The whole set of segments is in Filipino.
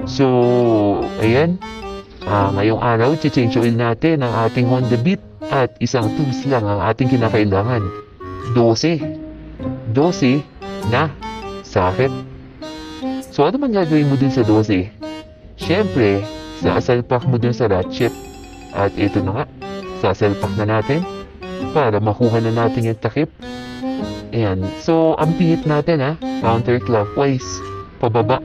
So, ayan. Ngayong araw, change oil natin ang ating Honda Beat at isang tools lang ang ating kinakailangan. 12. 12 na socket. So, ano man gagawin mo dun sa 12? Siyempre, sasalpak mo dun sa ratchet. At ito na nga, sasalpak na natin para makuha na natin yung takip. Ayan. So, ang pihit natin counterclockwise, pababa.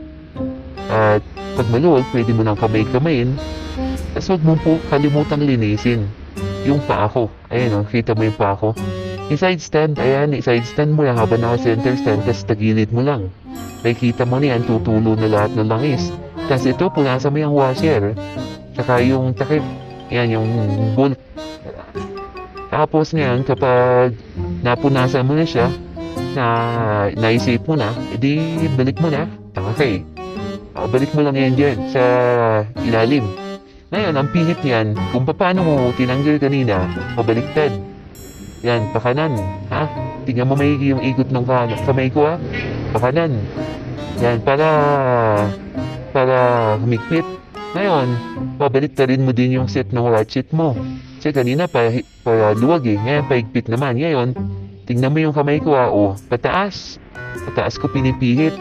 At pag maluwag, pwede mo nang kamay-kamayin. Tapos huwag mo po kalimutang linisin yung paa ko. Ayan kita mo yung paa ko. Yung side stand, ayan, side stand mo lang habang naka-center stand, tapos tagilid mo lang. Nakikita mo na yan, tutulo na lahat ng langis. Tapos ito, punasan mo yung washer. Tsaka yung takip. Ayan, yung bolt. Tapos ngayon, kapag napunasan mo na siya, naisip mo na, edi balik mo na. Okay. Balik mo lang yan dyan sa ilalim. Ngayon, ang pihit niyan, kung paano mo tinanggal kanina, pabaliktad. Yan, pakanan. Tingnan mo maigi yung ikot ng kamay ko Pakanan. Yan, para humikpit. Ngayon, pabaliktarin mo din yung set ng ratchet mo. Kasi kanina para luwag Ngayon, paigpit naman. Ngayon, tingnan mo yung kamay ko pataas. Pataas ko pinipihit.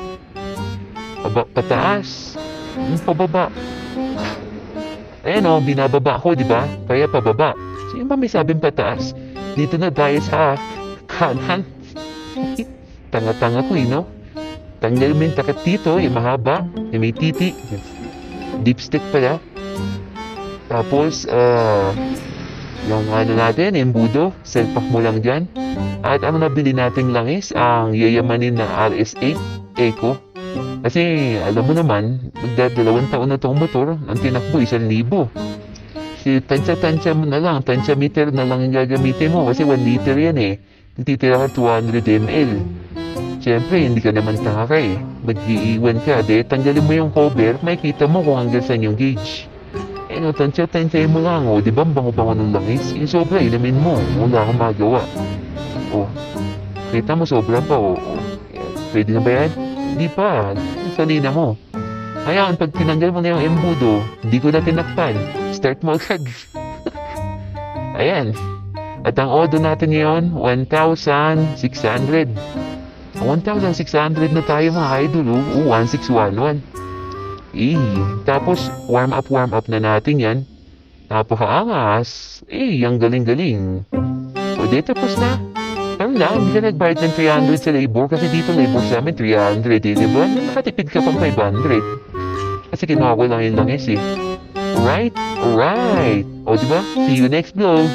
Pataas. Pababa. Ayan binababa ko, di ba? Kaya pababa. So, yung may sabing pataas. Dito na tayo sa kanan. Tanga-tanga ko, no? Tanggal mo yung takip dito, yung mahaba, yung may titi. Dipstick pala. Tapos, yung natin, yung budo, selpak mo lang dyan. At ang nabili nating langis, ang yayamanin na RS8 Eco. Kasi, alam mo naman, magdadalawang taon na itong motor, ang tinakbo, 1,000. Kasi, tansya mo na lang, tansya meter na lang yung gagamitin mo. Kasi 1 liter yan Nagtitira ka 200 ml. Siyempre, hindi ka naman tanga mag-iiwan ka. Tanggalin mo yung cover, makikita mo kung hanggang saan yung gauge. Tansya mo lang. Di ba, bango-bango ng langis? Yung sobra, ilamin mo. Wala kang magawa. Kita mo, sobra pa. Pwede na ba yan? Hindi pa. Salina mo. Ayan, pag tinanggal mo na yung embudo, hindi ko na tinakpan. Start mo agad. Ayan. At ang odo natin ngayon, 1,600. 1,600 na tayo mga idol. 1,611. Tapos, warm up na natin yan. Napakaangas. Ang galing-galing. Tapos na. Ano lang, hindi ka nagbayad ng 300 sa labor kasi dito labor sa amin 300 diba? Nakatipid ka pang 500. Kasi kinuha ko lang yung langis Alright? Diba? See you next vlog.